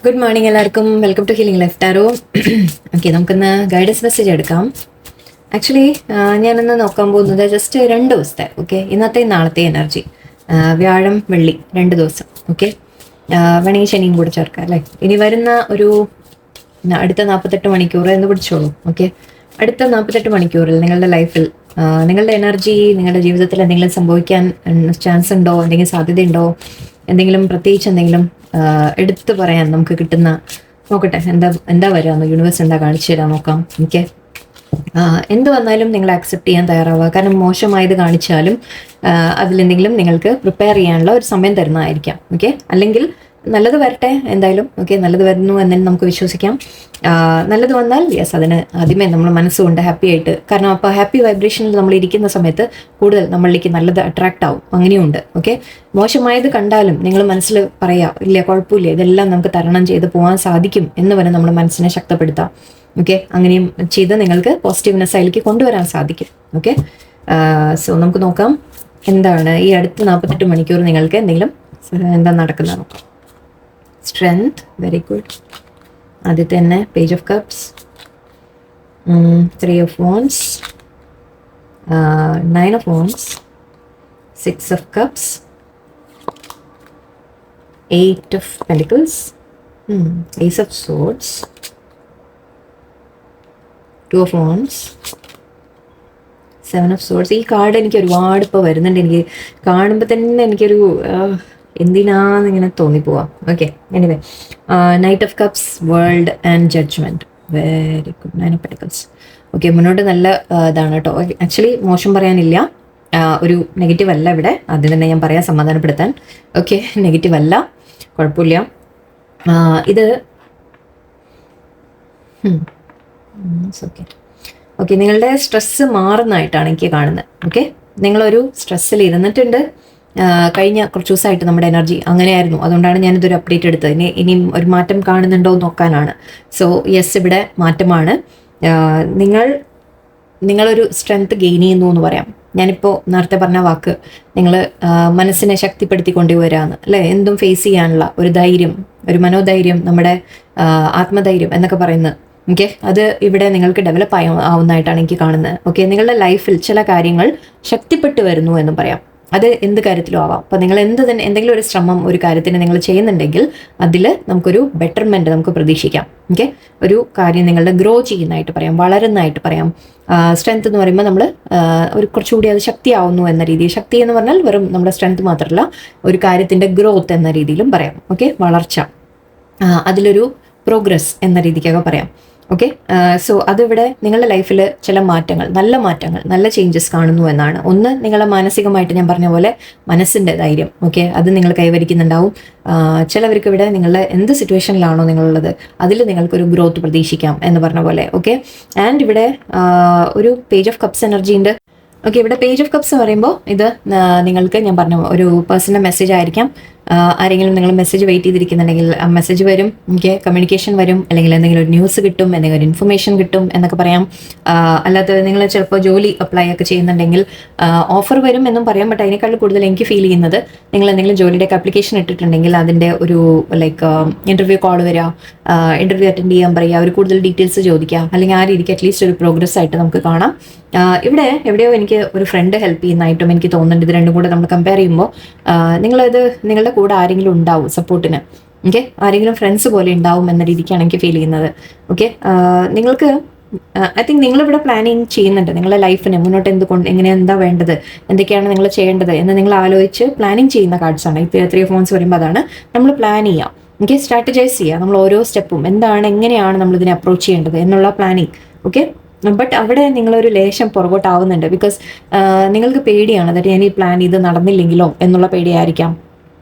Good morning എല്ലാവർക്കും. Welcome to healing life tarot. Okay, നമുക്കിന്ന് guidance message എടുക്കാം. Actually ഞാനിന്ന് നോക്കാൻ പോകുന്നത് ജസ്റ്റ് 2 ദിവസത്തെ, ഓക്കെ, ഇന്നത്തെ നാളത്തെ എനർജി. വ്യാഴം വെള്ളി 2 ദിവസം, ഓക്കെ. വേണമെങ്കിൽ ശനിയും കൂടെ ചേർക്കാം അല്ലേ. ഇനി വരുന്ന ഒരു അടുത്ത 48 മണിക്കൂർ എന്ന് പിടിച്ചോളൂ, ഓക്കെ. അടുത്ത 48 മണിക്കൂറിൽ നിങ്ങളുടെ ലൈഫിൽ നിങ്ങളുടെ എനർജി, നിങ്ങളുടെ ജീവിതത്തിൽ എന്തെങ്കിലും സംഭവിക്കാൻ ചാൻസ് ഉണ്ടോ, എന്തെങ്കിലും സാധ്യതയുണ്ടോ, എന്തെങ്കിലും പ്രത്യേകിച്ച് എന്തെങ്കിലും എടുത്തു പറയാൻ നമുക്ക് കിട്ടുന്ന, നോക്കട്ടെ എന്താ വരാമെന്ന് യൂണിവേഴ്സ് എന്താ കാണിച്ചു തരാൻ നോക്കാം. ഓക്കെ, എന്ത് വന്നാലും നിങ്ങൾ ആക്സെപ്റ്റ് ചെയ്യാൻ തയ്യാറാവുക. കാരണം മോശമായത് കാണിച്ചാലും അതിലെന്തെങ്കിലും നിങ്ങൾക്ക് പ്രിപ്പയർ ചെയ്യാനുള്ള ഒരു സമയം തരുന്നതായിരിക്കാം. ഓക്കെ, അല്ലെങ്കിൽ നല്ലത് വരട്ടെ എന്തായാലും. ഓക്കെ, നല്ലത് വരുന്നു എന്ന് നമുക്ക് വിശ്വസിക്കാം. നല്ലത് വന്നാൽ യെസ്, അതിന് ആദ്യമേ നമ്മൾ മനസ്സുകൊണ്ട് ഹാപ്പി ആയിട്ട്, കാരണം അപ്പോൾ ഹാപ്പി വൈബ്രേഷനിൽ നമ്മൾ ഇരിക്കുന്ന സമയത്ത് കൂടുതൽ നമ്മളിലേക്ക് നല്ലത് അട്രാക്റ്റ് ആവും. അങ്ങനെയുണ്ട്. ഓക്കെ, മോശമായത് കണ്ടാലും നിങ്ങൾ മനസ്സിൽ പറയാം, ഇല്ല കുഴപ്പമില്ല, ഇതെല്ലാം നമുക്ക് തരണം ചെയ്ത് പോകാൻ സാധിക്കും എന്ന് വരെ നമ്മൾ മനസ്സിനെ ശക്തപ്പെടുത്താം. ഓക്കെ, അങ്ങനെയും ചെയ്ത് നിങ്ങൾക്ക് പോസിറ്റീവ്നെസ് അതിലേക്ക് കൊണ്ടുവരാൻ സാധിക്കും. ഓക്കെ, സോ നമുക്ക് നോക്കാം എന്താണ് ഈ അടുത്ത 48 മണിക്കൂർ നിങ്ങൾക്ക് എന്തെങ്കിലും എന്താ നടക്കുന്നത് നോക്കാം. Strength, very good. ആദ്യത്തെ തന്നെ page of cups, 3 of wands, 9 of wands, 6 of cups, 8 of pentacles, ace of swords, 2 of wands, 7 of swords. ഈ കാർഡ് എനിക്ക് ഒരുപാട് ഇപ്പോൾ വരുന്നുണ്ട്. എനിക്ക് കാണുമ്പോൾ തന്നെ എനിക്കൊരു എന്തിനാന്നിങ്ങനെ തോന്നിപ്പോവാ. Okay, anyway, knight of cups, world and judgement. Very good. 9 of pentacles. Okay, മുന്നോട്ട് നല്ല ഇതാണ് കേട്ടോ. ആക്ച്വലി മോശം പറയാനില്ല, ഒരു നെഗറ്റീവ് അല്ല ഇവിടെ. ആദ്യം തന്നെ ഞാൻ പറയാം സമാധാനപ്പെടുത്താൻ. ഓക്കെ, നെഗറ്റീവ് അല്ല, കുഴപ്പമില്ല. ഇത് ഓക്കെ ഓക്കെ നിങ്ങളുടെ സ്ട്രെസ്സ് മാറുന്നതായിട്ടാണ് എനിക്ക് കാണുന്നത്. ഓക്കെ, നിങ്ങളൊരു സ്ട്രെസ്സിൽ ഇരുന്നിട്ടുണ്ട്. കഴിഞ്ഞ കുറച്ച് ദിവസമായിട്ട് നമ്മുടെ എനർജി അങ്ങനെയായിരുന്നു. അതുകൊണ്ടാണ് ഞാനിതൊരു അപ്ഡേറ്റ് എടുത്തത്. ഇനിയും ഒരു മാറ്റം കാണുന്നുണ്ടോ എന്ന് നോക്കാനാണ്. സോ യെസ്, ഇവിടെ മാറ്റമാണ്. നിങ്ങളൊരു സ്ട്രെങ്ത് ഗെയിൻ ചെയ്യുന്നു എന്ന് പറയാം. ഞാനിപ്പോൾ നേരത്തെ പറഞ്ഞ വാക്ക്, നിങ്ങൾ മനസ്സിനെ ശക്തിപ്പെടുത്തി കൊണ്ടുവരാന്ന് അല്ലേ, എന്തും ഫേസ് ചെയ്യാനുള്ള ഒരു ധൈര്യം, ഒരു മനോധൈര്യം, നമ്മുടെ ആത്മധൈര്യം എന്നൊക്കെ പറയുന്നത്. ഓക്കെ, അത് ഇവിടെ നിങ്ങൾക്ക് ഡെവലപ്പ് ആവുന്നതായിട്ടാണ് എനിക്ക് കാണുന്നത്. ഓക്കെ, നിങ്ങളുടെ ലൈഫിൽ ചില കാര്യങ്ങൾ ശക്തിപ്പെട്ടു വരുന്നു എന്ന് പറയാം. അത് എന്ത് കാര്യത്തിലും ആവാം. അപ്പോൾ നിങ്ങൾ എന്തെങ്കിലും ഒരു ശ്രമം ഒരു കാര്യത്തിന് നിങ്ങൾ ചെയ്യുന്നുണ്ടെങ്കിൽ അതിൽ നമുക്കൊരു ബെറ്റർമെൻറ്റ് നമുക്ക് പ്രതീക്ഷിക്കാം. ഓക്കെ, ഒരു കാര്യം നിങ്ങളുടെ ഗ്രോ ചെയ്യുന്നതായിട്ട് പറയാം, വളരുന്നതായിട്ട് പറയാം. സ്ട്രെങ്ത് എന്ന് പറയുമ്പോൾ നമ്മൾ ഒരു കുറച്ചുകൂടി അത് ശക്തിയാവുന്നു എന്ന രീതിയിൽ. ശക്തി എന്ന് പറഞ്ഞാൽ വെറും നമ്മുടെ സ്ട്രെങ്ത് മാത്രമല്ല, ഒരു കാര്യത്തിൻ്റെ ഗ്രോത്ത് എന്ന രീതിയിലും പറയാം. ഓക്കെ, വളർച്ച, അതിലൊരു പ്രോഗ്രസ് എന്ന രീതിക്കൊക്കെ പറയാം. ഓക്കെ, സോ അതിവിടെ നിങ്ങളുടെ ലൈഫിൽ ചില മാറ്റങ്ങൾ, നല്ല ചേഞ്ചസ് കാണുന്നു എന്നാണ്. ഒന്ന്, നിങ്ങളെ മാനസികമായിട്ട് ഞാൻ പറഞ്ഞ പോലെ മനസ്സിൻ്റെ ധൈര്യം, ഓക്കെ, അത് നിങ്ങൾ കൈവരിക്കുന്നുണ്ടാവും. ചിലവർക്ക് ഇവിടെ നിങ്ങളുടെ എന്ത് സിറ്റുവേഷനിലാണോ നിങ്ങളുള്ളത് അതിൽ നിങ്ങൾക്കൊരു ഗ്രോത്ത് പ്രതീക്ഷിക്കാം എന്ന് പറഞ്ഞ പോലെ. ഓക്കെ, ആൻഡ് ഇവിടെ ഒരു പേജ് ഓഫ് കപ്സ് എനർജീൻ്റെ. ഓക്കെ, ഇവിടെ പേജ് ഓഫ് കപ്സ് പറയുമ്പോൾ ഇത് നിങ്ങൾക്ക് ഞാൻ പറഞ്ഞ ഒരു പേഴ്സണൽ മെസ്സേജ് ആയിരിക്കാം. ആരെങ്കിലും നിങ്ങൾ മെസ്സേജ് വെയിറ്റ് ചെയ്തിരിക്കുന്നുണ്ടെങ്കിൽ ആ മെസ്സേജ് വരും. ഓക്കെ, കമ്മ്യൂണിക്കേഷൻ വരും, അല്ലെങ്കിൽ എന്തെങ്കിലും ഒരു ന്യൂസ് കിട്ടും, എന്തെങ്കിലും ഒരു ഇൻഫർമേഷൻ കിട്ടും എന്നൊക്കെ പറയാം. അല്ലാതെ നിങ്ങൾ ചിലപ്പോൾ ജോലി അപ്ലൈ ഒക്കെ ചെയ്യുന്നുണ്ടെങ്കിൽ ഓഫർ വരും എന്നും പറയാം. ബട്ട് അതിനേക്കാൾ കൂടുതൽ എനിക്ക് ഫീൽ ചെയ്യുന്നത്, നിങ്ങൾ എന്തെങ്കിലും ജോലിയുടെയൊക്കെ ആപ്ലിക്കേഷൻ ഇട്ടിട്ടുണ്ടെങ്കിൽ അതിൻ്റെ ഒരു ലൈക്ക് ഇൻ്റർവ്യൂ കോൾ വരിക, ഇൻ്റർവ്യൂ അറ്റൻഡ് ചെയ്യാൻ പറയുക, അവർ കൂടുതൽ ഡീറ്റെയിൽസ് ചോദിക്കുക, അല്ലെങ്കിൽ ആ രീതിക്ക് അറ്റ്ലീസ്റ്റ് ഒരു പ്രോഗ്രസ് ആയിട്ട് നമുക്ക് കാണാം. ഇവിടെ എവിടെയോ എനിക്ക് ഒരു ഫ്രണ്ട് ഹെൽപ്പ് ചെയ്യുന്നതായിട്ടും എനിക്ക് തോന്നുന്നുണ്ട്. ഇത് രണ്ടും കൂടെ നമ്മൾ കമ്പയർ ചെയ്യുമ്പോൾ നിങ്ങളുടെ കൂടെ ആരെങ്കിലും ഉണ്ടാവും സപ്പോർട്ടിന്. ഓക്കെ, ആരെങ്കിലും ഫ്രണ്ട്സ് പോലെ ഉണ്ടാവും എന്ന രീതിക്കാണ് എനിക്ക് ഫീൽ ചെയ്യുന്നത്. ഓക്കെ, നിങ്ങൾക്ക് ഐ തിങ്ക് നിങ്ങളിവിടെ പ്ലാനിങ് ചെയ്യുന്നുണ്ട് നിങ്ങളുടെ ലൈഫിന് മുന്നോട്ട് എന്താ വേണ്ടത്, എന്തൊക്കെയാണ് നിങ്ങൾ ചെയ്യേണ്ടത് എന്ന് നിങ്ങൾ ആലോചിച്ച് പ്ലാനിങ് ചെയ്യുന്ന കാർഡ്സാണ്. ഇപ്പോൾ 3 of wands വരുമ്പോൾ അതാണ് നമ്മൾ പ്ലാൻ ചെയ്യുക. ഓക്കെ, സ്ട്രാറ്റജൈസ് ചെയ്യുക. നമ്മൾ ഓരോ സ്റ്റെപ്പും എങ്ങനെയാണ് നമ്മൾ ഇതിനെ അപ്രോച്ച് ചെയ്യേണ്ടത് എന്നുള്ള പ്ലാനിങ്. ഓക്കെ, ബട്ട് അവിടെ നിങ്ങളൊരു ലേശം പുറകോട്ടാവുന്നുണ്ട്. ബിക്കോസ് നിങ്ങൾക്ക് പേടിയാണ്, അതായത് ഞാൻ ഈ പ്ലാൻ ഇത് നടന്നില്ലെങ്കിലോ എന്നുള്ള പേടിയായിരിക്കാം,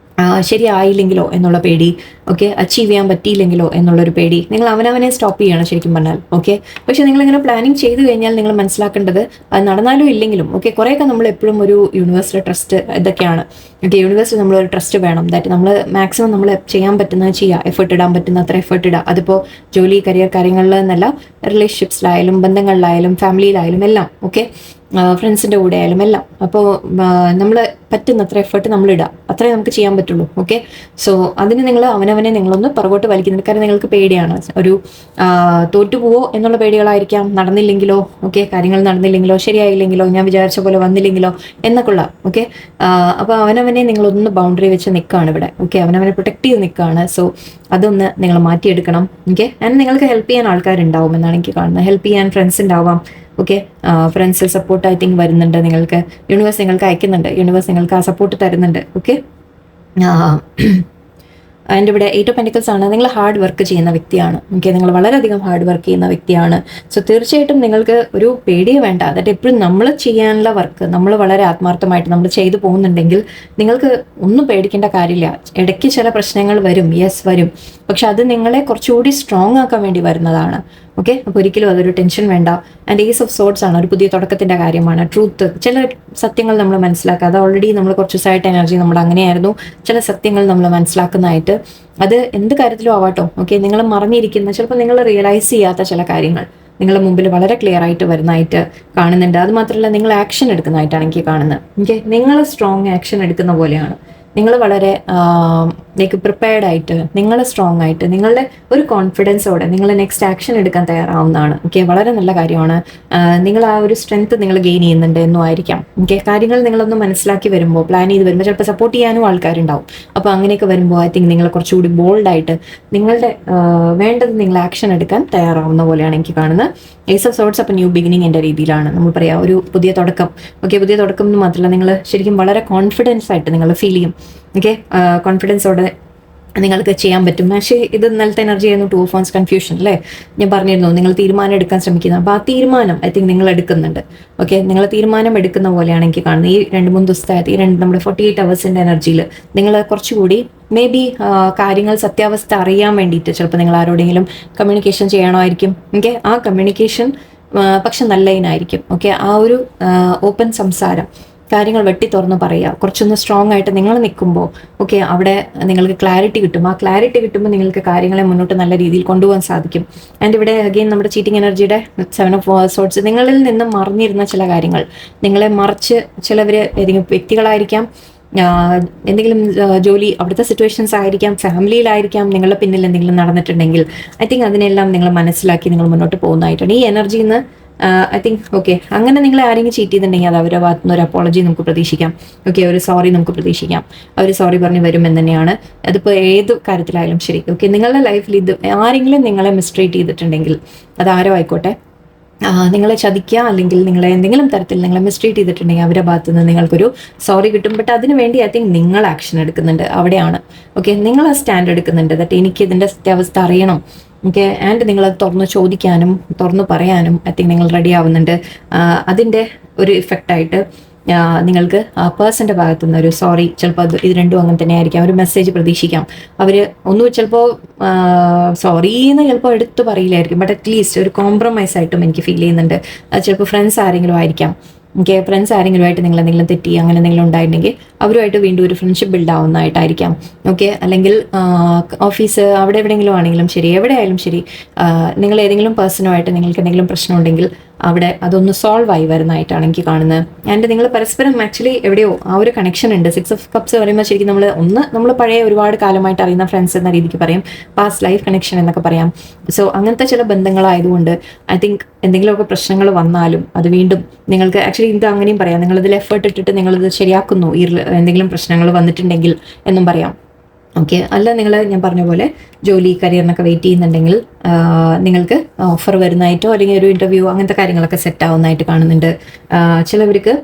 ശരിയായില്ലെങ്കിലോ എന്നുള്ള പേടി, ഓക്കെ, അച്ചീവ് ചെയ്യാൻ പറ്റിയില്ലെങ്കിലോ എന്നുള്ളൊരു പേടി. നിങ്ങൾ അവനവനെ സ്റ്റോപ്പ് ചെയ്യണം ശരിക്കും പറഞ്ഞാൽ. ഓക്കെ, പക്ഷെ നിങ്ങളിങ്ങനെ പ്ലാനിങ് ചെയ്ത് കഴിഞ്ഞാൽ നിങ്ങൾ മനസ്സിലാക്കേണ്ടത് അത് നടന്നാലും ഇല്ലെങ്കിലും, ഓക്കെ, കുറേയൊക്കെ നമ്മൾ എപ്പോഴും ഒരു യൂണിവേഴ്സിലെ ട്രസ്റ്റ് ഇതൊക്കെയാണ്. ഓക്കെ, യൂണിവേഴ്സിൽ നമ്മളൊരു ട്രസ്റ്റ് വേണം. ദാറ്റ് നമ്മൾ മാക്സിമം നമ്മൾ ചെയ്യാൻ പറ്റുന്നത് ചെയ്യുക, എഫേർട്ട് ഇടാൻ പറ്റുന്ന അത്ര എഫേർട്ട് ഇടുക. അതിപ്പോൾ ജോലി, കരിയർ കാര്യങ്ങളിൽ എന്നല്ല, റിലേഷൻഷിപ്സിലായാലും ബന്ധങ്ങളിലായാലും ഫാമിലിയിലായാലും എല്ലാം. ഓക്കെ, ഫ്രണ്ട്സിൻ്റെ കൂടെ ആയാലും എല്ലാം. അപ്പോൾ നമ്മൾ പറ്റുന്നത്ര എഫേർട്ട് നമ്മൾ ഇടുക, അത്രേ നമുക്ക് ചെയ്യാൻ പറ്റുള്ളൂ. ഓക്കെ, സോ അതിന് നിങ്ങൾ അവനവനെ നിങ്ങളൊന്ന് പുറകോട്ട് വലിക്കുന്നുണ്ട്. കാരണം നിങ്ങൾക്ക് പേടിയാണ്, ഒരു തോറ്റുപോവോ എന്നുള്ള പേടികളായിരിക്കാം, നടന്നില്ലെങ്കിലോ, ഓക്കെ, കാര്യങ്ങൾ നടന്നില്ലെങ്കിലോ, ശരിയായില്ലെങ്കിലോ, ഞാൻ വിചാരിച്ച പോലെ വന്നില്ലെങ്കിലോ എന്നൊക്കെയുള്ള. ഓക്കെ, അപ്പോൾ അവനവനെ നിങ്ങളൊന്ന് ബൗണ്ടറി വെച്ച് നിൽക്കുകയാണ് ഇവിടെ. ഓക്കെ, അവനവനെ പ്രൊട്ടക്ട് ചെയ്ത് നിൽക്കുകയാണ്. സോ അതൊന്ന് നിങ്ങൾ മാറ്റിയെടുക്കണം. ഓക്കെ, ആൻഡ് നിങ്ങൾക്ക് ഹെൽപ്പ് ചെയ്യാൻ ആൾക്കാരുണ്ടാവും എന്നാണ് എനിക്ക് കാണുന്നത്. ഹെൽപ്പ് ചെയ്യാൻ ഫ്രണ്ട്സ് ഉണ്ടാവാം. Okay, friends support I think വരുന്നുണ്ട് നിങ്ങൾക്ക്. യൂണിവേഴ്സ് നിങ്ങൾക്ക് അയക്കുന്നുണ്ട്, യൂണിവേഴ്സ് നിങ്ങൾക്ക് ആ സപ്പോർട്ട് തരുന്നുണ്ട്. ഓക്കെ, അതിൻ്റെ ഇവിടെ 8 ഓഫ് പെന്റിക്കിൾസ് ആണ്. നിങ്ങൾ ഹാർഡ് വർക്ക് ചെയ്യുന്ന വ്യക്തിയാണ്. ഓക്കെ, നിങ്ങൾ വളരെയധികം ഹാർഡ് വർക്ക് ചെയ്യുന്ന വ്യക്തിയാണ്. സോ തീർച്ചയായിട്ടും നിങ്ങൾക്ക് ഒരു പേടിയെ വേണ്ട. അതായത് എപ്പോഴും നമ്മൾ ചെയ്യാനുള്ള വർക്ക് നമ്മൾ വളരെ ആത്മാർത്ഥമായിട്ട് നമ്മൾ ചെയ്തു പോകുന്നുണ്ടെങ്കിൽ നിങ്ങൾക്ക് ഒന്നും പേടിക്കേണ്ട കാര്യമില്ല. ഇടയ്ക്ക് ചില പ്രശ്നങ്ങൾ വരും, യെസ് വരും, പക്ഷെ അത് നിങ്ങളെ കുറച്ചുകൂടി സ്ട്രോങ് ആക്കാൻ വേണ്ടി വരുന്നതാണ്. ഓക്കെ, അപ്പോൾ ഒരിക്കലും അതൊരു ടെൻഷൻ വേണ്ട. ആൻഡ് ഏസ് ഓഫ് സോർട്സ് ആണ്, ഒരു പുതിയ തുടക്കത്തിൻ്റെ കാര്യമാണ്. ട്രൂത്ത്, ചില സത്യങ്ങൾ നമ്മൾ മനസ്സിലാക്കുക. അത് ഓൾറെഡി നമ്മൾ കുറച്ച് ദിവസമായിട്ട് എനർജി നമ്മൾ അങ്ങനെയായിരുന്നു. ചില സത്യങ്ങൾ നമ്മൾ മനസ്സിലാക്കുന്നതായിട്ട്, അത് എന്ത് കാര്യത്തിലും ആവാട്ടോ. ഓക്കെ, നിങ്ങൾ മറഞ്ഞിരിക്കുന്ന, ചിലപ്പോൾ നിങ്ങൾ റിയലൈസ് ചെയ്യാത്ത ചില കാര്യങ്ങൾ നിങ്ങളുടെ മുമ്പിൽ വളരെ ക്ലിയർ ആയിട്ട് വരുന്നതായിട്ട് കാണുന്നുണ്ട്. അത് മാത്രമല്ല, നിങ്ങൾ ആക്ഷൻ എടുക്കുന്നതായിട്ടാണ് എനിക്ക് കാണുന്നത്. ഓക്കെ, നിങ്ങൾ സ്ട്രോങ് ആക്ഷൻ എടുക്കുന്ന പോലെയാണ്. നിങ്ങൾ വളരെ ലൈക്ക് പ്രിപ്പയർഡ് ആയിട്ട്, നിങ്ങൾ സ്ട്രോങ് ആയിട്ട്, നിങ്ങളുടെ ഒരു കോൺഫിഡൻസോടെ നിങ്ങൾ നെക്സ്റ്റ് ആക്ഷൻ എടുക്കാൻ തയ്യാറാവുന്നതാണ്. ഓക്കെ, വളരെ നല്ല കാര്യമാണ്. നിങ്ങൾ ആ ഒരു സ്ട്രെങ്ത് നിങ്ങൾ ഗെയിൻ ചെയ്യുന്നുണ്ട് എന്നും ആയിരിക്കാം. ഓക്കെ, കാര്യങ്ങൾ നിങ്ങളൊന്ന് മനസ്സിലാക്കി വരുമ്പോൾ, പ്ലാൻ ചെയ്ത് വരുമ്പോൾ, ചിലപ്പോൾ സപ്പോർട്ട് ചെയ്യാനും ആൾക്കാരുണ്ടാവും. അപ്പോൾ അങ്ങനെയൊക്കെ വരുമ്പോൾ ഐ തിങ്ക് നിങ്ങൾ കുറച്ചുകൂടി ബോൾഡായിട്ട് നിങ്ങളുടെ വേണ്ടത് നിങ്ങൾ ആക്ഷൻ എടുക്കാൻ തയ്യാറാവുന്ന പോലെയാണ് എനിക്ക് കാണുന്നത്. ഏസ് ഓഫ് സോർട്സ്, അപ്പോൾ ന്യൂ ബിഗിനിങ് എൻ്റെ രീതിയിലാണ് നമ്മൾ പറയാം, ഒരു പുതിയ തുടക്കം. ഓക്കെ, പുതിയ തുടക്കം എന്ന് മാത്രമല്ല, നിങ്ങൾ ശരിക്കും വളരെ കോൺഫിഡൻസ് ആയിട്ട് നിങ്ങൾ ഫീൽ ചെയ്യും. ഓക്കെ, കോൺഫിഡൻസോടെ നിങ്ങൾക്ക് ചെയ്യാൻ പറ്റും. പക്ഷേ ഇത് ഇന്നലത്തെ എനർജി ആയിരുന്നു 2 ഓഫ് വൺസ് കൺഫ്യൂഷൻ അല്ലേ. ഞാൻ പറഞ്ഞിരുന്നു നിങ്ങൾ തീരുമാനം എടുക്കാൻ ശ്രമിക്കുന്നത്. അപ്പോൾ ആ തീരുമാനം ഐ തിങ്ക് നിങ്ങൾ എടുക്കുന്നുണ്ട്. ഓക്കെ, നിങ്ങൾ തീരുമാനം എടുക്കുന്ന പോലെയാണ് എനിക്ക് കാണുന്നത്. ഈ 2-3 ദിവസത്തെ നമ്മുടെ 48 അവേഴ്സിൻ്റെ എനർജിയിൽ നിങ്ങൾ കുറച്ചുകൂടി മേ ബി കാര്യങ്ങൾ സത്യാവസ്ഥ അറിയാൻ വേണ്ടിയിട്ട് ചിലപ്പോൾ നിങ്ങൾ ആരോടെങ്കിലും കമ്മ്യൂണിക്കേഷൻ ചെയ്യണമായിരിക്കും. ഓക്കെ, ആ കമ്മ്യൂണിക്കേഷൻ പക്ഷെ നല്ലതിനായിരിക്കും. ഓക്കെ, ആ ഒരു ഓപ്പൺ സംസാരം, കാര്യങ്ങൾ വെട്ടി തുറന്ന് പറയുക, കുറച്ചൊന്ന് സ്ട്രോങ് ആയിട്ട് നിങ്ങൾ നിൽക്കുമ്പോൾ ഓക്കെ, അവിടെ നിങ്ങൾക്ക് ക്ലാരിറ്റി കിട്ടും. ആ ക്ലാരിറ്റി കിട്ടുമ്പോൾ നിങ്ങൾക്ക് കാര്യങ്ങളെ മുന്നോട്ട് നല്ല രീതിയിൽ കൊണ്ടുപോകാൻ സാധിക്കും. ആൻഡ് ഇവിടെ അഗെയിൻ നമ്മുടെ ചീറ്റിംഗ് എനർജിയുടെ 7 ഓഫ് സോർട്സ്, നിങ്ങളിൽ നിന്നും മറിഞ്ഞിരുന്ന ചില കാര്യങ്ങൾ, നിങ്ങളെ മറിച്ച് ചിലവർ ഏതെങ്കിലും വ്യക്തികളായിരിക്കാം, എന്തെങ്കിലും ജോലി അവിടുത്തെ സിറ്റുവേഷൻസ് ആയിരിക്കാം, ഫാമിലിയിലായിരിക്കാം, നിങ്ങളുടെ പിന്നിൽ എന്തെങ്കിലും നടന്നിട്ടുണ്ടെങ്കിൽ ഐ തിങ്ക് അതിനെല്ലാം നിങ്ങൾ മനസ്സിലാക്കി നിങ്ങൾ മുന്നോട്ട് പോകുന്നതായിട്ടാണ് ഈ എനർജിയിൽ നിന്ന്. ഐ തിങ്ക് ഓക്കെ, അങ്ങനെ നിങ്ങളെ ആരെങ്കിലും ചീറ്റ് ചെയ്തിട്ടുണ്ടെങ്കിൽ അത് അവരുടെ ഭാഗത്തുനിന്ന് ഒരു അപ്പോളജി നമുക്ക് പ്രതീക്ഷിക്കാം. ഓക്കെ, ഒരു സോറി നമുക്ക് പ്രതീക്ഷിക്കാം. അവർ സോറി പറഞ്ഞ് വരുമെന്ന് തന്നെയാണ്. അതിപ്പോൾ ഏത് കാര്യത്തിലായാലും ശരി. ഓക്കെ, നിങ്ങളുടെ ലൈഫിൽ ഇത് ആരെങ്കിലും നിങ്ങളെ മിസ്ട്രീറ്റ് ചെയ്തിട്ടുണ്ടെങ്കിൽ, അത് ആരോ ആയിക്കോട്ടെ, നിങ്ങളെ ചതിക്കുക അല്ലെങ്കിൽ നിങ്ങളെ എന്തെങ്കിലും തരത്തിൽ നിങ്ങളെ മിസ്ട്രീറ്റ് ചെയ്തിട്ടുണ്ടെങ്കിൽ അവരുടെ ഭാഗത്തു നിന്ന് നിങ്ങൾക്കൊരു സോറി കിട്ടും. ബട്ട് അതിന് വേണ്ടി ഐ തിങ്ക് നിങ്ങൾ ആക്ഷൻ എടുക്കുന്നുണ്ട്. അവിടെയാണ് ഓക്കെ, നിങ്ങൾ ആ സ്റ്റാൻഡ് എടുക്കുന്നുണ്ട്. ദാറ്റ് എനിക്ക് ഇതിൻ്റെ സത്യാവസ്ഥ അറിയണം. ഓക്കെ, ആൻഡ് നിങ്ങളത് തുറന്ന് ചോദിക്കാനും തുറന്ന് പറയാനും ഐ തിങ്ക് നിങ്ങൾ റെഡി ആവുന്നുണ്ട്. അതിൻ്റെ ഒരു ഇഫക്റ്റായിട്ട് നിങ്ങൾക്ക് ആ പേഴ്സൻ്റെ ഭാഗത്തുനിന്ന് ഒരു സോറി, ചിലപ്പോൾ അത് ഇത് രണ്ടും അങ്ങനെ തന്നെ ആയിരിക്കാം, ഒരു മെസ്സേജ് പ്രതീക്ഷിക്കാം. അവർ ഒന്നും ചിലപ്പോൾ സോറി എന്ന് ചിലപ്പോൾ എടുത്തു പറയില്ലായിരിക്കും, ബട്ട് അറ്റ്ലീസ്റ്റ് ഒരു കോംപ്രമൈസ് ആയിട്ടും എനിക്ക് ഫീൽ ചെയ്യുന്നുണ്ട്. അത് ചിലപ്പോൾ ഫ്രണ്ട്സ് ആരെങ്കിലും ആയിരിക്കാം. ഓക്കെ, ഫ്രണ്ട്സ് ആരെങ്കിലുമായിട്ട് നിങ്ങൾ എന്തെങ്കിലും തെറ്റി അങ്ങനെ എന്തെങ്കിലും ഉണ്ടായിട്ടുണ്ടെങ്കിൽ അവരുമായിട്ട് വീണ്ടും ഒരു ഫ്രണ്ട്ഷിപ്പ് ബിൽഡ് ആവുന്നതായിട്ടായിരിക്കാം. ഓക്കെ, അല്ലെങ്കിൽ ഓഫീസ് അവിടെ എവിടെയെങ്കിലും ആണെങ്കിലും ശരി, എവിടെ ആയാലും ശരി, നിങ്ങൾ ഏതെങ്കിലും പേഴ്സണുമായിട്ട് നിങ്ങൾക്ക് എന്തെങ്കിലും പ്രശ്നമുണ്ടെങ്കിൽ അവിടെ അതൊന്ന് സോൾവ് ആയി വരുന്നതായിട്ടാണ് എനിക്ക് കാണുന്നത്. ആൻഡ് നിങ്ങൾ പരസ്പരം ആക്ച്വലി എവിടെയോ ആ ഒരു കണക്ഷൻ ഉണ്ട്. 6 ഓഫ് കപ്സ് പറയുമ്പോൾ ശരിക്കും നമ്മൾ പഴയ ഒരുപാട് കാലമായിട്ട് അറിയുന്ന ഫ്രണ്ട്സ് എന്ന രീതിക്ക് പറയാം, പാസ്റ്റ് ലൈഫ് കണക്ഷൻ എന്നൊക്കെ പറയാം. സോ അങ്ങനത്തെ ചില ബന്ധങ്ങളായതുകൊണ്ട് ഐ തിങ്ക് എന്തെങ്കിലുമൊക്കെ പ്രശ്നങ്ങൾ വന്നാലും അത് വീണ്ടും നിങ്ങൾക്ക് ആക്ച്വലി ഇത് അങ്ങനെയും പറയാം, നിങ്ങളിതിൽ എഫേർട്ട് ഇട്ടിട്ട് നിങ്ങളിത് ശരിയാക്കുന്നു ഈ എന്തെങ്കിലും പ്രശ്നങ്ങൾ വന്നിട്ടുണ്ടെങ്കിൽ എന്നും പറയാം. ഓക്കെ, അല്ല നിങ്ങൾ ഞാൻ പറഞ്ഞ പോലെ ജോലി കരിയറിനൊക്കെ വെയിറ്റ് ചെയ്യുന്നുണ്ടെങ്കിൽ നിങ്ങൾക്ക് ഓഫർ വരുന്നതായിട്ടോ അല്ലെങ്കിൽ ഒരു ഇൻ്റർവ്യൂ അങ്ങനത്തെ കാര്യങ്ങളൊക്കെ സെറ്റ് ആവുന്നതായിട്ട് കാണുന്നുണ്ട്. ചിലവർക്ക്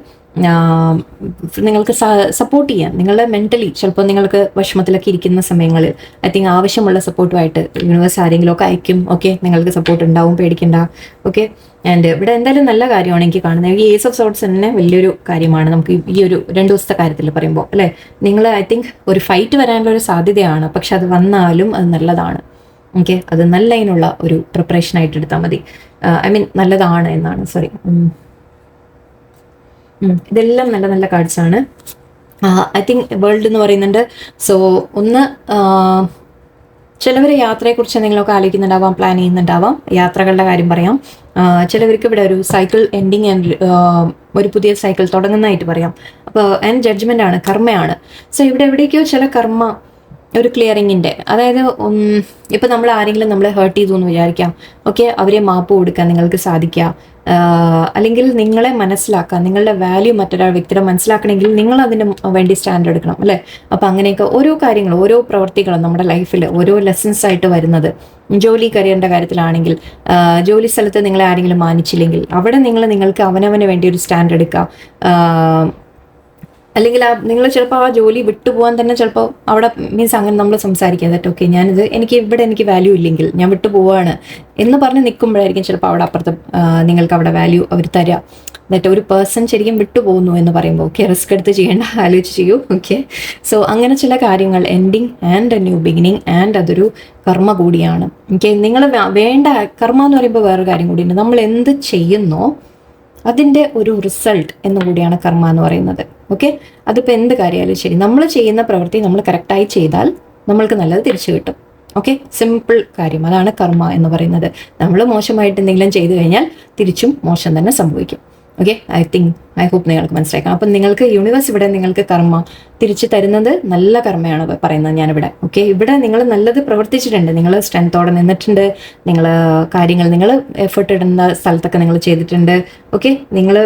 നിങ്ങൾക്ക് സപ്പോർട്ട് ചെയ്യാൻ നിങ്ങളുടെ മെൻ്റലി ചിലപ്പോൾ നിങ്ങൾക്ക് വിഷമത്തിലൊക്കെ ഇരിക്കുന്ന സമയങ്ങളിൽ ഐ തിങ്ക് ആവശ്യമുള്ള സപ്പോർട്ടുമായിട്ട് യൂണിവേഴ്സ് ആരെങ്കിലും ഒക്കെ അയക്കും. ഓക്കെ, നിങ്ങൾക്ക് സപ്പോർട്ട് ഉണ്ടാവും, പേടിക്കണ്ട. ഓക്കെ, ആൻഡ് ഇവിടെ എന്തായാലും നല്ല കാര്യമാണ് എനിക്ക് കാണുന്നത്. ഈ ഏസ് ഓഫ് സോർട്സ് തന്നെ വലിയൊരു കാര്യമാണ് നമുക്ക് ഈ ഒരു 2 ദിവസത്തെ കാര്യത്തിൽ പറയുമ്പോൾ അല്ലേ. നിങ്ങൾ ഐ തിങ്ക് ഒരു ഫൈറ്റ് വരാനുള്ള ഒരു സാധ്യതയാണ്, പക്ഷെ അത് വന്നാലും അത് നല്ലതാണ്. ഓക്കെ, അത് നല്ലതിനുള്ള ഒരു പ്രിപ്പറേഷൻ ആയിട്ട് എടുത്താൽ മതി. ഐ മീൻ നല്ലതാണ് എന്നാണ്, സോറി. ഇതെല്ലാം നല്ല നല്ല കാർഡ്സാണ്. ഐ തിങ്ക് വേൾഡ് എന്ന് പറയുന്നുണ്ട്. സോ ഒന്ന് ചിലവർ യാത്രയെക്കുറിച്ച് എന്തെങ്കിലുമൊക്കെ ആലോചിക്കുന്നുണ്ടാവാം, പ്ലാൻ ചെയ്യുന്നുണ്ടാവാം. യാത്രകളുടെ കാര്യം പറയാം. ചിലവർക്ക് ഇവിടെ ഒരു സൈക്കിൾ എൻഡിങ് ആൻഡ് ഒരു പുതിയ സൈക്കിൾ തുടങ്ങുന്നതായിട്ട് പറയാം. അപ്പോൾ ആൻഡ് ജഡ്ജ്മെൻ്റ് ആണ്, കർമ്മയാണ്. സോ ഇവിടെ എവിടേക്കോ ചില കർമ്മ ഒരു ക്ലിയറിങ്ങിൻ്റെ, അതായത് ഇപ്പം നമ്മൾ ആരെങ്കിലും നമ്മളെ ഹേർട്ട് ചെയ്തു എന്ന് വിചാരിക്കാം. ഓക്കെ, അവരെ മാപ്പ് കൊടുക്കാൻ നിങ്ങൾക്ക് സാധിക്കുക, അല്ലെങ്കിൽ നിങ്ങളെ മനസ്സിലാക്കുക, നിങ്ങളുടെ വാല്യൂ മറ്റൊരാൾ വ്യക്തിയുടെ മനസ്സിലാക്കണമെങ്കിൽ നിങ്ങൾ അതിന് വേണ്ടി സ്റ്റാൻഡ് എടുക്കണം, അല്ലേ? അപ്പം അങ്ങനെയൊക്കെ ഓരോ കാര്യങ്ങളും, ഓരോ പ്രവർത്തികളും നമ്മുടെ ലൈഫിൽ ഓരോ ലെസൺസ് ആയിട്ട് വരുന്നത്. ജോലി കരിയറിൻ്റെ കാര്യത്തിലാണെങ്കിൽ, ജോലി സ്ഥലത്ത് നിങ്ങളെ ആരെങ്കിലും മാനിച്ചില്ലെങ്കിൽ അവിടെ നിങ്ങൾക്ക് അവനവന് വേണ്ടി ഒരു സ്റ്റാൻഡ് എടുക്കുക. അല്ലെങ്കിൽ നിങ്ങൾ ചിലപ്പോൾ ആ ജോലി വിട്ടുപോകാൻ തന്നെ ചിലപ്പോൾ അവിടെ മീൻസ് അങ്ങനെ നമ്മൾ സംസാരിക്കുക, ദാറ്റ് ഓക്കെ എനിക്ക് വാല്യൂ ഇല്ലെങ്കിൽ ഞാൻ വിട്ടുപോവാണ് എന്ന് പറഞ്ഞ് നിൽക്കുമ്പോഴായിരിക്കും ചിലപ്പോൾ അവിടെ അപ്പുറത്ത് നിങ്ങൾക്ക് അവിടെ വാല്യൂ അവർ തരിക. ദാറ്റ് ഒരു പേഴ്സൺ ശരിക്കും വിട്ടുപോകുന്നു എന്ന് പറയുമ്പോൾ ഓക്കെ, റിസ്ക് എടുത്ത് ചെയ്യേണ്ട, ആലോചിച്ച് ചെയ്യൂ. ഓക്കെ, സോ അങ്ങനെ ചില കാര്യങ്ങൾ, ending and A new beginning, and അതൊരു കർമ്മ കൂടിയാണ്. ഓക്കെ, നിങ്ങൾ വേണ്ട കർമ്മ എന്ന് പറയുമ്പോൾ വേറൊരു കാര്യം കൂടിയുണ്ട്. നമ്മൾ എന്ത് ചെയ്യുന്നോ അതിൻ്റെ ഒരു റിസൾട്ട് എന്നുകൂടിയാണ് കർമ്മ എന്ന് പറയുന്നത്. ഓക്കെ, അതിപ്പോൾ എന്ത് കാര്യമായാലും ശരി, നമ്മൾ ചെയ്യുന്ന പ്രവൃത്തി നമ്മൾ കറക്റ്റായി ചെയ്താൽ നമ്മൾക്ക് നല്ലത് തിരിച്ചു കിട്ടും. ഓക്കെ, സിമ്പിൾ കാര്യം, അതാണ് കർമ്മ എന്ന് പറയുന്നത്. നമ്മൾ മോശമായിട്ട് എന്തെങ്കിലും ചെയ്തു കഴിഞ്ഞാൽ തിരിച്ചും മോശം തന്നെ സംഭവിക്കും. ഓക്കെ, ഐ ഹോപ്പ് നിങ്ങൾക്ക് മനസ്സിലാക്കാം. അപ്പം നിങ്ങൾക്ക് യൂണിവേഴ്സ് ഇവിടെ നിങ്ങൾക്ക് കർമ്മ തിരിച്ചു തരുന്നത് നല്ല കർമ്മയാണ് പറയുന്നത് ഞാനിവിടെ. ഓക്കെ, ഇവിടെ നിങ്ങൾ നല്ലത് പ്രവർത്തിച്ചിട്ടുണ്ട്, നിങ്ങൾ സ്ട്രെങ്തോടെ നിന്നിട്ടുണ്ട്, നിങ്ങൾ എഫേർട്ട് ഇടുന്ന സ്ഥലത്തൊക്കെ നിങ്ങൾ ചെയ്തിട്ടുണ്ട്. ഓക്കെ, നിങ്ങൾ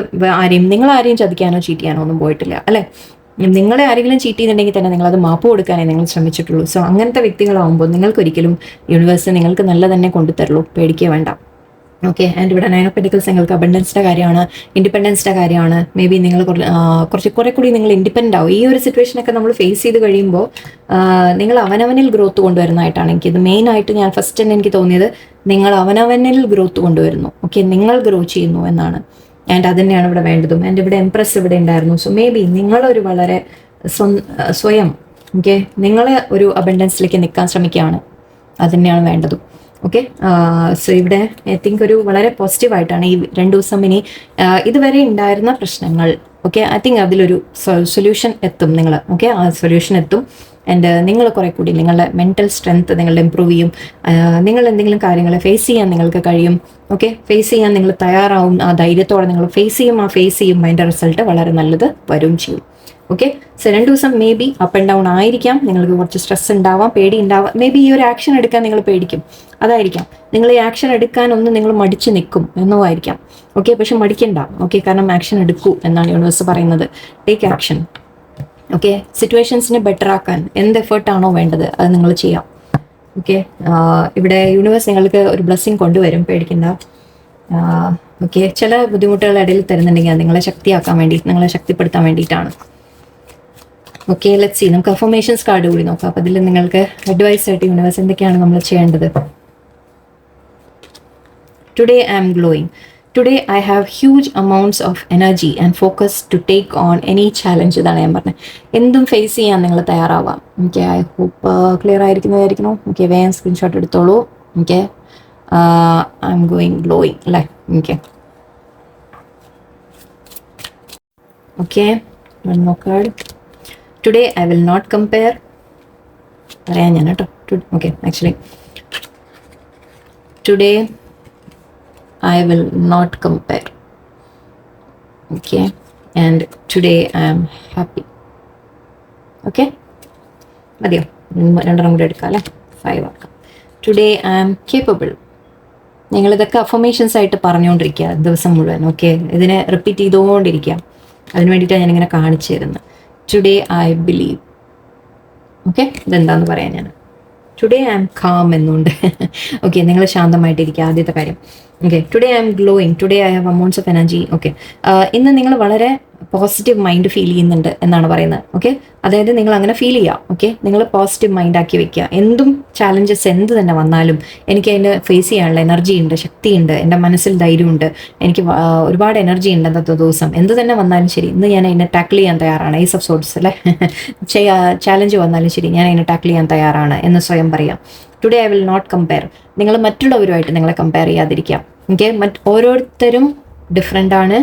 ആരെയും ചതിക്കാനോ ചീറ്റ് ചെയ്യാനോ ഒന്നും പോയിട്ടില്ല, അല്ലേ? നിങ്ങളെ ആരെങ്കിലും ചീറ്റ് ചെയ്തിട്ടുണ്ടെങ്കിൽ തന്നെ നിങ്ങളത് മാപ്പ് കൊടുക്കാനേ നിങ്ങൾ ശ്രമിച്ചിട്ടുള്ളൂ. സോ അങ്ങനത്തെ വ്യക്തികളാവുമ്പോൾ നിങ്ങൾക്കൊരിക്കലും യൂണിവേഴ്സ് നിങ്ങൾക്ക് നല്ല തന്നെ കൊണ്ടുതരുള്ളൂ, പേടിക്കുക വേണ്ട. ഓക്കെ, ആൻഡ് ഇവിടെ 9 ഓഫ് പെന്റിക്കിൾസ് നിങ്ങൾക്ക് അബണ്ടൻസിൻ്റെ കാര്യമാണ്, ഇൻഡിപെൻഡൻസിൻ്റെ കാര്യമാണ്. മേ ബി നിങ്ങൾ കുറെ കൂടി നിങ്ങൾ ഇൻഡിപെൻഡൻ്റ് ആവും. ഈ ഒരു സിറ്റുവേഷനൊക്കെ നമ്മൾ ഫേസ് ചെയ്ത് കഴിയുമ്പോൾ നിങ്ങൾ അവനവനിൽ ഗ്രോത്ത് കൊണ്ടുവരുന്നതായിട്ടാണ് എനിക്കിത് മെയിനായിട്ട് ഞാൻ ഫസ്റ്റ് തന്നെ എനിക്ക് തോന്നിയത്. നിങ്ങൾ അവനവനിൽ ഗ്രോത്ത് കൊണ്ടുവരുന്നു. ഓക്കെ, നിങ്ങൾ ഗ്രോ ചെയ്യുന്നു എന്നാണ്. ആൻഡ് അത് തന്നെയാണ് ഇവിടെ വേണ്ടതും. ആൻഡ് ഇവിടെ എംപ്രസ് ഇവിടെ ഉണ്ടായിരുന്നു. സോ മേ ബി നിങ്ങളൊരു വളരെ സ്വയം ഓക്കെ, നിങ്ങൾ ഒരു അബണ്ടൻസിലേക്ക് നിൽക്കാൻ ശ്രമിക്കുകയാണ്. അത് തന്നെയാണ് വേണ്ടതും. ഓക്കെ, സോ ഇവിടെ ഐ തിങ്ക് ഒരു വളരെ പോസിറ്റീവായിട്ടാണ് ഈ 2 ദിവസം ഇനി ഇതുവരെ ഉണ്ടായിരുന്ന പ്രശ്നങ്ങൾ. ഓക്കെ, ഐ തിങ്ക് അതിലൊരു സൊല്യൂഷൻ എത്തും നിങ്ങൾ. ഓക്കെ, ആ സൊല്യൂഷൻ എത്തും. ആൻഡ് നിങ്ങൾ കുറെ കൂടി നിങ്ങളുടെ മെൻ്റൽ സ്ട്രെങ്ത് നിങ്ങളുടെ ഇമ്പ്രൂവ് ചെയ്യും. നിങ്ങൾ എന്തെങ്കിലും കാര്യങ്ങളെ ഫേസ് ചെയ്യാൻ നിങ്ങൾക്ക് കഴിയും. ഓക്കെ, ഫേസ് ചെയ്യാൻ നിങ്ങൾ തയ്യാറാവും. ആ ധൈര്യത്തോടെ നിങ്ങൾ ഫേസ് ചെയ്യും. അതിൻ്റെ റിസൾട്ട് വളരെ നല്ലത് വരും ചെയ്യും. ഓക്കെ, സോ 2 ദിവസം may be up and down ആയിരിക്കാം. നിങ്ങൾക്ക് കുറച്ച് സ്ട്രെസ് ഉണ്ടാവാം, പേടി ഉണ്ടാവാം. മേ ബി ഈ ഒരു ആക്ഷൻ എടുക്കാൻ നിങ്ങൾ പേടിക്കും, അതായിരിക്കാം. നിങ്ങൾ ഈ ആക്ഷൻ എടുക്കാൻ നിങ്ങൾ മടിച്ചു നിൽക്കും എന്നോ ആയിരിക്കാം. ഓക്കെ, പക്ഷെ മടിക്കണ്ട. ഓക്കെ, കാരണം ആക്ഷൻ എടുക്കൂ എന്നാണ് യൂണിവേഴ്സ് പറയുന്നത്. Take action. ഓക്കെ, സിറ്റുവേഷൻസിനെ ബെറ്റർ ആക്കാൻ എന്ത് എഫേർട്ടാണോ വേണ്ടത് അത് നിങ്ങൾ ചെയ്യാം. ഓക്കെ, ഇവിടെ യൂണിവേഴ്സ് നിങ്ങൾക്ക് ഒരു ബ്ലെസ്സിങ് കൊണ്ടുവരും, പേടിക്കണ്ട. ഓക്കെ, ചില ബുദ്ധിമുട്ടുകൾ ഇടയിൽ തരുന്നുണ്ടെങ്കിൽ അത് നിങ്ങളെ ശക്തിയാക്കാൻ വേണ്ടി, നിങ്ങളെ ശക്തിപ്പെടുത്താൻ വേണ്ടിയിട്ടാണ്. Okay, let's see. നമുക്ക് അഫർമേഷൻസ് കാർഡ് കൂടി നോക്കാം. അപ്പോൾ അതിൽ നിങ്ങൾക്ക് അഡ്വൈസ് ആയിട്ട് യൂണിവേഴ്സ് എന്തൊക്കെയാണ് നമ്മൾ ചെയ്യേണ്ടത്. Today I am glowing. Today I have huge amounts of energy and focus to take on any challenge. ഇതാണ് ഞാൻ പറഞ്ഞത്. എന്തും ഫേസ് ചെയ്യാൻ നിങ്ങൾ തയ്യാറാവാം. ഓക്കെ, ഐ ഹോപ്പ് ക്ലിയർ ആയിരിക്കുന്നതായിരിക്കണോ. ഓക്കെ, വേഗം സ്ക്രീൻഷോട്ട് എടുത്തോളൂ. ഓക്കെ, ഐ ആം ഗ്ലോയിങ് അല്ലേ. Okay, one more card. Today I will not compare. പറയാൻ ഞാൻ കേട്ടോ. Okay, actually today I will not compare. Okay, and today I am happy. Okay, മതിയോ? 2 കൂടെ എടുക്കാം അല്ലേ, 5 ആക്കാം. Today I am capable. നിങ്ങളിതൊക്കെ അഫർമേഷൻസ് ആയിട്ട് പറഞ്ഞുകൊണ്ടിരിക്കുക ദിവസം മുഴുവൻ. ഓക്കെ, ഇതിനെ റിപ്പീറ്റ് ചെയ്തുകൊണ്ടിരിക്കുക. അതിന് വേണ്ടിയിട്ടാണ് ഞാനിങ്ങനെ കാണിച്ചു തരുന്നത്. Today I believe. ഓക്കെ, ഇതെന്താന്ന് പറയാം ഞാൻ. ടുഡേ ഐ ആം കാം എന്നുണ്ട്. ഓക്കെ, നിങ്ങൾ ശാന്തമായിട്ടിരിക്കുക, ആദ്യത്തെ കാര്യം. Okay, today I am glowing. Today I have amounts of energy. Okay, ഇന്ന് നിങ്ങൾ വളരെ പോസിറ്റീവ് മൈൻഡ് ഫീൽ ചെയ്യുന്നുണ്ട് എന്നാണ് പറയുന്നത്. ഓക്കെ, അതായത് നിങ്ങൾ അങ്ങനെ ഫീൽ ചെയ്യുക. ഓക്കെ, നിങ്ങൾ പോസിറ്റീവ് മൈൻഡ് ആക്കി വെക്കുക. എന്തും ചാലഞ്ചസ് എന്ത് തന്നെ വന്നാലും എനിക്ക് അതിൻ്റെ ഫേസ് ചെയ്യാനുള്ള എനർജി ഉണ്ട്, ശക്തിയുണ്ട്, എൻ്റെ മനസ്സിൽ ധൈര്യമുണ്ട്, എനിക്ക് ഒരുപാട് എനർജി ഉണ്ട്. അന്നത്തെ ദിവസം എന്ത് തന്നെ വന്നാലും ശരി, ഇന്ന് ഞാൻ അതിനെ ടാക്കിൾ ചെയ്യാൻ തയ്യാറാണ്. ഏസ് ഓഫ് സോർട്സ് അല്ലേ, ചാലഞ്ച് വന്നാലും ശരി ഞാൻ അതിനെ ടാക്കിൾ ചെയ്യാൻ തയ്യാറാണ് എന്ന് സ്വയം പറയാം. Today I will not compare. നിങ്ങൾ മറ്റുള്ളവരുമായിട്ട് നിങ്ങളെ കമ്പയർ ചെയ്യാതിരിക്കാം. ഓക്കെ, ഓരോരുത്തരും ഡിഫറെൻ്റ് ആണ്.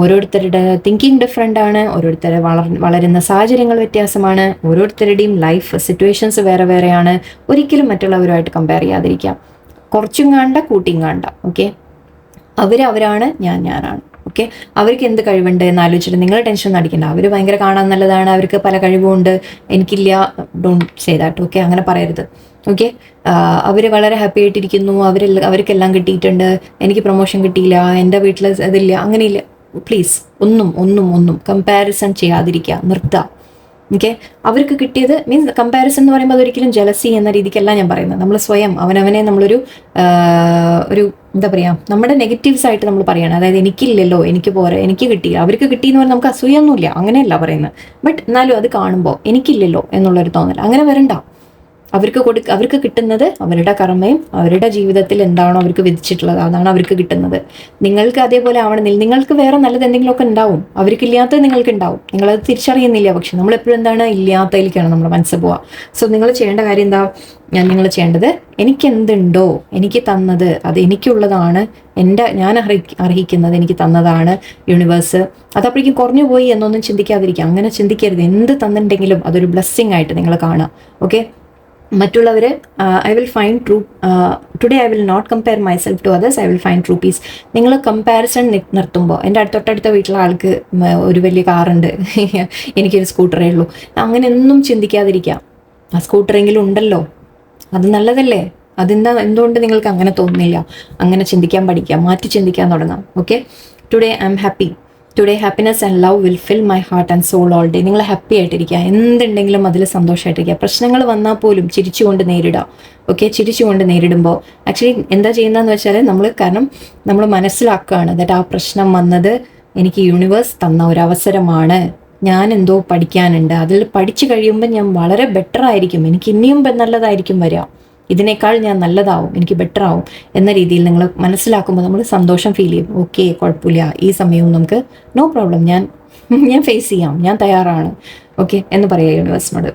ഓരോരുത്തരുടെ തിങ്കിങ് ഡിഫറെൻ്റ് ആണ്, ഓരോരുത്തരെ വളരുന്ന സാഹചര്യങ്ങൾ വ്യത്യാസമാണ്, ഓരോരുത്തരുടെയും ലൈഫ് സിറ്റുവേഷൻസ് വേറെ വേറെയാണ്. ഒരിക്കലും മറ്റുള്ളവരുമായിട്ട് കമ്പയർ ചെയ്യാതിരിക്കാം. കുറച്ചും കാണണ്ട, കൂട്ടിയും കാണണ്ട. ഓക്കെ, അവരാണ്, ഞാനാണ്. ഓക്കെ, അവർക്ക് എന്ത് കഴിവുണ്ട് എന്ന് ആലോചിച്ചിട്ട് നിങ്ങൾ ടെൻഷൻ ഒന്നും അടിക്കണ്ട. അവർ ഭയങ്കര കാണാൻ നല്ലതാണ്, അവർക്ക് പല കഴിവുമുണ്ട്, എനിക്കില്ല, ഡോണ്ട് സേ ദാറ്റ്. ഓക്കെ, അങ്ങനെ പറയരുത്. ഓക്കെ, അവർ വളരെ ഹാപ്പി ആയിട്ടിരിക്കുന്നു, അവർക്കെല്ലാം കിട്ടിയിട്ടുണ്ട്, എനിക്ക് പ്രൊമോഷൻ കിട്ടിയില്ല, എൻ്റെ വീട്ടിൽ അതില്ല, അങ്ങനെയില്ല. പ്ലീസ് ഒന്നും കമ്പാരിസൺ ചെയ്യാതിരിക്കുക, നിർത്തുക. ഓക്കെ, അവർക്ക് കിട്ടിയത് മീൻസ് കമ്പാരിസൺ എന്ന് പറയുമ്പോൾ അതൊരിക്കലും ജലസി എന്ന രീതിക്കല്ല ഞാൻ പറയുന്നത്. നമ്മൾ സ്വയം അവനവനെ നമ്മളൊരു എന്താ പറയുക, നമ്മുടെ നെഗറ്റീവ്സ് ആയിട്ട് നമ്മൾ പറയുകയാണ്. അതായത് എനിക്കില്ലല്ലോ, എനിക്ക് പോരെ, എനിക്ക് കിട്ടി, അവർക്ക് കിട്ടിയെന്ന് പറഞ്ഞാൽ നമുക്ക് അസൂയൊന്നുമില്ല, അങ്ങനെയല്ല പറയുന്നത്. ബട്ട് എന്നാലും അത് കാണുമ്പോൾ എനിക്കില്ലല്ലോ എന്നുള്ളൊരു തോന്നൽ അങ്ങനെ വരണ്ട. അവർക്ക് കിട്ടുന്നത് അവരുടെ കർമ്മയും അവരുടെ ജീവിതത്തിൽ എന്താണോ അവർക്ക് വിധിച്ചിട്ടുള്ളത് അതാണ് അവർക്ക് കിട്ടുന്നത്. നിങ്ങൾക്ക് അതേപോലെ ആവണമെന്നില്ല. നിങ്ങൾക്ക് വേറെ നല്ലത് എന്തെങ്കിലുമൊക്കെ ഉണ്ടാവും, അവർക്കില്ലാത്തത് നിങ്ങൾക്ക് ഉണ്ടാവും. നിങ്ങളത് തിരിച്ചറിയുന്നില്ല. പക്ഷെ നമ്മളെപ്പോഴും എന്താണ്, ഇല്ലാത്തതിലേക്കാണ് നമ്മുടെ മനസ്സ് പോവുക. സോ നിങ്ങൾ ചെയ്യേണ്ട കാര്യം എന്താ, നിങ്ങൾ ചെയ്യേണ്ടത്, എനിക്കെന്തുണ്ടോ എനിക്ക് തന്നത് അത് എനിക്കുള്ളതാണ്, ഞാൻ അർഹിക്കുന്നത് എനിക്ക് തന്നതാണ് യൂണിവേഴ്സ്. അതപ്പോഴേക്കും കുറഞ്ഞു പോയി എന്നൊന്നും ചിന്തിക്കാതിരിക്കുക. അങ്ങനെ ചിന്തിക്കരുത്. എന്ത് തന്നിട്ടുണ്ടെങ്കിലും അതൊരു ബ്ലെസ്സിങ് ആയിട്ട് നിങ്ങൾ കാണുക. ഓക്കെ, മറ്റുള്ളവർ I will find true today I will not compare myself to others, I will find true peace. നിങ്ങൾ കമ്പാരിസൺ നിർത്തുമ്പോൾ, എൻ്റെ തൊട്ടടുത്ത വീട്ടിലെ ആൾക്ക് ഒരു വലിയ കാറുണ്ട്, എനിക്കൊരു സ്കൂട്ടറേ ഉള്ളൂ, അങ്ങനെയൊന്നും ചിന്തിക്കാതിരിക്കാം. ആ സ്കൂട്ടറെങ്കിലും ഉണ്ടല്ലോ, അത് നല്ലതല്ലേ. എന്തുകൊണ്ട് നിങ്ങൾക്ക് അങ്ങനെ തോന്നുന്നില്ല? അങ്ങനെ ചിന്തിക്കാൻ പഠിക്കാം, മാറ്റി ചിന്തിക്കാൻ തുടങ്ങാം. Okay, today I am happy, today happiness and love will fill my heart and soul all day. നിങ്ങൾ ഹാപ്പി ആയിട്ടിരിക്കുക, എന്തുണ്ടെങ്കിലും അതിൽ സന്തോഷമായിട്ടിരിക്കുക. പ്രശ്നങ്ങൾ വന്നാൽ പോലും ചിരിച്ചുകൊണ്ട് നേരിടുക. ഓക്കെ, ചിരിച്ചുകൊണ്ട് നേരിടുമ്പോൾ ആക്ച്വലി എന്താ ചെയ്യുന്നതെന്ന് വെച്ചാൽ നമ്മൾ മനസ്സിലാക്കുകയാണ് ദാറ്റ് ആ പ്രശ്നം വന്നത് എനിക്ക് യൂണിവേഴ്സ് തന്ന ഒരു അവസരമാണ്, ഞാൻ എന്തോ പഠിക്കാനുണ്ട്, അതിൽ പഠിച്ചു കഴിയുമ്പോൾ ഞാൻ വളരെ ബെറ്റർ ആയിരിക്കും, എനിക്ക് ഇനിയും നല്ലതായിരിക്കും വരിക, ഇതിനേക്കാൾ ഞാൻ നല്ലതാവും, എനിക്ക് ബെറ്റർ ആവും എന്ന രീതിയിൽ നിങ്ങൾ മനസ്സിലാക്കുമ്പോൾ നമ്മൾ സന്തോഷം ഫീൽ ചെയ്യും. ഓക്കെ, കുഴപ്പമില്ല, ഈ സമയവും നമുക്ക് നോ പ്രോബ്ലം, ഞാൻ ഫേസ് ചെയ്യാം, ഞാൻ തയ്യാറാണ്. ഓക്കെ എന്ന് പറയാം യൂണിവേഴ്സിനോട്.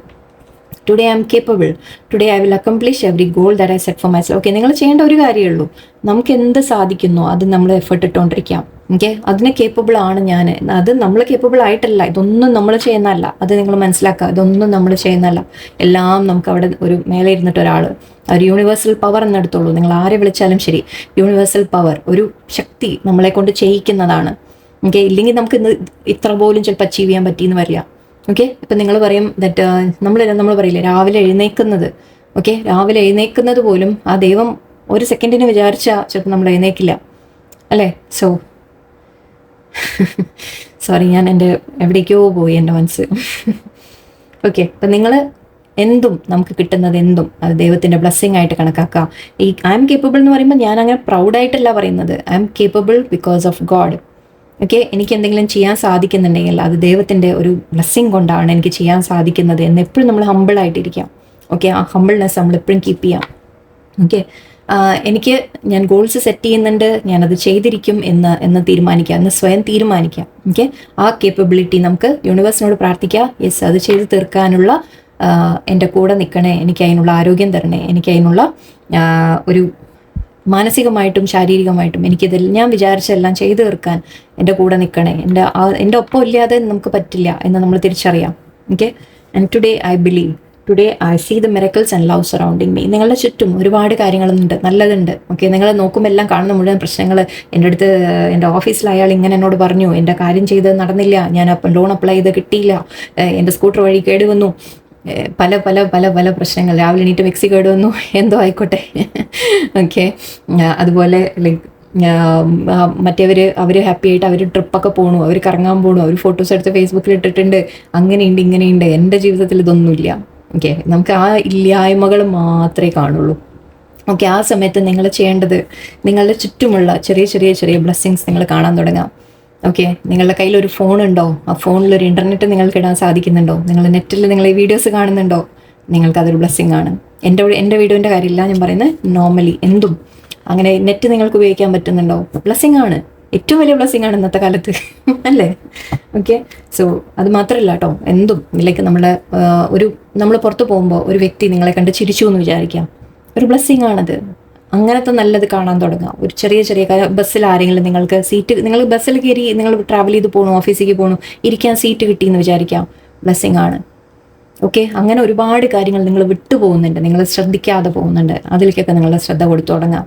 Today I am capable, today I will accomplish every goal that I set for myself. Okay, നിങ്ങൾ ചെയ്യേണ്ട ഒരു കാര്യമേ ഉള്ളൂ, നമുക്ക് എന്ത് സാധിക്കുന്നോ അത് നമ്മൾ എഫേർട്ട് ഇട്ടുകൊണ്ടിരിക്കാം. ഓക്കെ, അതിന് കേപ്പബിൾ ആണ് ഞാൻ. അത് നമ്മൾ കേപ്പബിൾ ആയിട്ടല്ല, ഇതൊന്നും നമ്മൾ ചെയ്യുന്നതല്ല, അത് നിങ്ങൾ മനസ്സിലാക്കുക. ഇതൊന്നും നമ്മൾ ചെയ്യുന്നതല്ല, എല്ലാം നമുക്ക് അവിടെ ഒരു മേലെ ഇരുന്നിട്ട് ഒരു യൂണിവേഴ്സൽ പവർ എന്നെടുത്തോളൂ. നിങ്ങൾ ആരെ വിളിച്ചാലും ശരി, യൂണിവേഴ്സൽ പവർ, ഒരു ശക്തി നമ്മളെ കൊണ്ട് ചെയ്യിക്കുന്നതാണ്. ഓക്കെ, ഇല്ലെങ്കിൽ നമുക്ക് ഇത്ര പോലും ചിലപ്പോൾ അച്ചീവ് ചെയ്യാൻ പറ്റിയെന്ന് വരില്ല. ഓക്കെ, ഇപ്പം നിങ്ങൾ പറയും ദറ്റ് നമ്മൾ പറയില്ലേ രാവിലെ എഴുന്നേൽക്കുന്നത്. ഓക്കെ, രാവിലെ എഴുന്നേൽക്കുന്നത് പോലും ആ ദൈവം ഒരു സെക്കൻഡിന് വിചാരിച്ചാൽ ചിലപ്പോൾ നമ്മൾ എഴുന്നേക്കില്ല അല്ലേ. സോറി, ഞാൻ എവിടേക്കോ പോയി എൻ്റെ മനസ്സ്. ഓക്കെ, അപ്പം നിങ്ങൾ നമുക്ക് കിട്ടുന്നത് എന്തും അത് ദൈവത്തിൻ്റെ ബ്ലെസ്സിങ് ആയിട്ട് കണക്കാക്കുക. ഈ ഐ എം കേപ്പബിൾ എന്ന് പറയുമ്പോൾ ഞാൻ അങ്ങനെ പ്രൗഡായിട്ടല്ല പറയുന്നത്, I am capable because of God. Okay, എനിക്ക് എന്തെങ്കിലും ചെയ്യാൻ സാധിക്കുന്നുണ്ടെങ്കിൽ അത് ദൈവത്തിൻ്റെ ഒരു ബ്ലെസ്സിങ് കൊണ്ടാണ് എനിക്ക് ചെയ്യാൻ സാധിക്കുന്നത് എന്ന് എപ്പോഴും നമ്മൾ ഹമ്പിളായിട്ടിരിക്കാം. ഓക്കെ, ആ ഹമ്പിൾനെസ് നമ്മൾ എപ്പോഴും കീപ്പ് ചെയ്യാം. ഓക്കെ, ഞാൻ ഗോൾസ് സെറ്റ് ചെയ്യുന്നുണ്ട്, ഞാനത് ചെയ്തിരിക്കും എന്ന് തീരുമാനിക്കുക, എന്ന് സ്വയം തീരുമാനിക്കുക. ഓക്കെ, ആ കേപ്പബിലിറ്റി നമുക്ക് യൂണിവേഴ്സിനോട് പ്രാർത്ഥിക്കുക. യെസ്, അത് ചെയ്ത് തീർക്കാനുള്ള എൻ്റെ കൂടെ നിൽക്കണേ, എനിക്ക് അതിനുള്ള ആരോഗ്യം തരണേ, എനിക്ക് അതിനുള്ള ഒരു മാനസികമായിട്ടും ശാരീരികമായിട്ടും ഞാൻ വിചാരിച്ചെല്ലാം ചെയ്തു തീർക്കാൻ എൻ്റെ കൂടെ നിൽക്കണേ, എൻ്റെ ഒപ്പം ഇല്ലാതെ നമുക്ക് പറ്റില്ല എന്ന് നമ്മൾ തിരിച്ചറിയാം. Okay, and today I believe, today I see the miracles and love surrounding me. നിങ്ങളുടെ ചുറ്റും ഒരുപാട് കാര്യങ്ങളുണ്ട്, നല്ലതുണ്ട്. ഓക്കെ, നിങ്ങൾ നോക്കുമ്പോൾ എല്ലാം കാണുന്ന മുഴുവൻ പ്രശ്നങ്ങൾ. എൻ്റെ ഓഫീസിൽ അയാൾ ഇങ്ങനെ എന്നോട് പറഞ്ഞു, എൻ്റെ കാര്യം ചെയ്ത് നടന്നില്ല, ഞാൻ ലോൺ അപ്ലൈ ചെയ്ത് കിട്ടിയില്ല, എൻ്റെ സ്കൂട്ടർ വഴി കേടുവന്നു, പല പല പല പല പ്രശ്നങ്ങൾ, രാവിലെ എണീറ്റ് മിക്സി കേടുവന്നു, എന്തോ ആയിക്കോട്ടെ. ഓക്കെ, അതുപോലെ അവർ ഹാപ്പി ആയിട്ട് അവർ ട്രിപ്പൊക്കെ പോകണു, അവർ കറങ്ങാൻ പോകണു, അവർ ഫോട്ടോസ് എടുത്ത് ഫേസ്ബുക്കിൽ ഇട്ടിട്ടുണ്ട്, അങ്ങനെയുണ്ട് ഇങ്ങനെയുണ്ട്. എൻ്റെ ജീവിതത്തിൽ ഇതൊന്നുമില്ല. ഓക്കെ, നമുക്ക് ആ ഇല്ലായ്മകൾ മാത്രമേ കാണുള്ളൂ. ഓക്കെ, ആ സമയത്ത് നിങ്ങൾ ചെയ്യേണ്ടത് നിങ്ങളുടെ ചുറ്റുമുള്ള ചെറിയ ചെറിയ ചെറിയ ബ്ലെസ്സിങ്സ് നിങ്ങൾ കാണാൻ തുടങ്ങാം. ഓക്കെ, നിങ്ങളുടെ കയ്യിൽ ഒരു ഫോണുണ്ടോ, ആ ഫോണിലൊരു ഇൻ്റർനെറ്റ് നിങ്ങൾക്ക് ഇടാൻ സാധിക്കുന്നുണ്ടോ, നിങ്ങൾ നെറ്റിൽ നിങ്ങൾ ഈ വീഡിയോസ് കാണുന്നുണ്ടോ, നിങ്ങൾക്കതൊരു ബ്ലെസ്സിങ് ആണ്. എൻ്റെ വീഡിയോൻ്റെ കാര്യമില്ല ഞാൻ പറയുന്നത്, നോർമലി എന്തും അങ്ങനെ നെറ്റ് നിങ്ങൾക്ക് ഉപയോഗിക്കാൻ പറ്റുന്നുണ്ടോ, ബ്ലെസ്സിങ് ആണ്, ഏറ്റവും വലിയ ബ്ലെസ്സിങ് ആണ് ഇന്നത്തെ കാലത്ത് അല്ലേ. ഓക്കെ, സോ അത് മാത്രമല്ല കേട്ടോ, എന്തും ലൈക്ക് നമ്മൾ പുറത്ത് പോകുമ്പോൾ ഒരു വ്യക്തി നിങ്ങളെ കണ്ട് ചിരിച്ചു എന്ന് വിചാരിക്കാം, ഒരു ബ്ലെസ്സിങ് ആണത്. അങ്ങനത്തെ നല്ലത് കാണാൻ തുടങ്ങുക. ഒരു ചെറിയ ചെറിയ ബസ്സിൽ ആരെങ്കിലും നിങ്ങൾക്ക് സീറ്റ്, നിങ്ങൾ ബസ്സിൽ കയറി നിങ്ങൾ ട്രാവൽ ചെയ്ത് പോകണു, ഓഫീസിലേക്ക് പോകണു, ഇരിക്കാൻ സീറ്റ് കിട്ടിയെന്ന് വിചാരിക്കാം, ബ്ലെസ്സിങ് ആണ്. ഓക്കെ, അങ്ങനെ ഒരുപാട് കാര്യങ്ങൾ നിങ്ങൾ വിട്ടുപോകുന്നുണ്ട്, നിങ്ങൾ ശ്രദ്ധിക്കാതെ പോകുന്നുണ്ട്. അതിലേക്കൊക്കെ നിങ്ങളുടെ ശ്രദ്ധ കൊടുത്തു തുടങ്ങാം.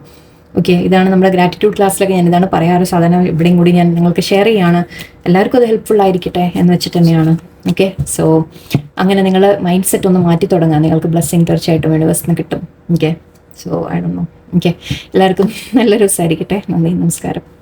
ഓക്കെ, ഇതാണ് നമ്മുടെ ഗ്രാറ്റിറ്റ്യൂഡ് ക്ലാസ്സിലൊക്കെ ഞാൻ ഇതാണ് പറയാറ് സാധാരണ. ഇവിടെയും കൂടി ഞാൻ നിങ്ങൾക്ക് ഷെയർ ചെയ്യാണ്. എല്ലാവർക്കും അത് ഹെൽപ്ഫുൾ ആയിരിക്കട്ടെ എന്ന് വെച്ചിട്ട് തന്നെയാണ്. ഓക്കെ, സോ അങ്ങനെ നിങ്ങൾ മൈൻഡ് സെറ്റ് ഒന്ന് മാറ്റി തുടങ്ങാം. നിങ്ങൾക്ക് ബ്ലെസ്സിങ് തീർച്ചയായിട്ടും യൂണിവേഴ്സിന് കിട്ടും. Okay, so I don't know. Okay, എല്ലാവർക്കും നല്ലൊരു ദിവസമായിരിക്കട്ടെ. നന്ദി, നമസ്കാരം.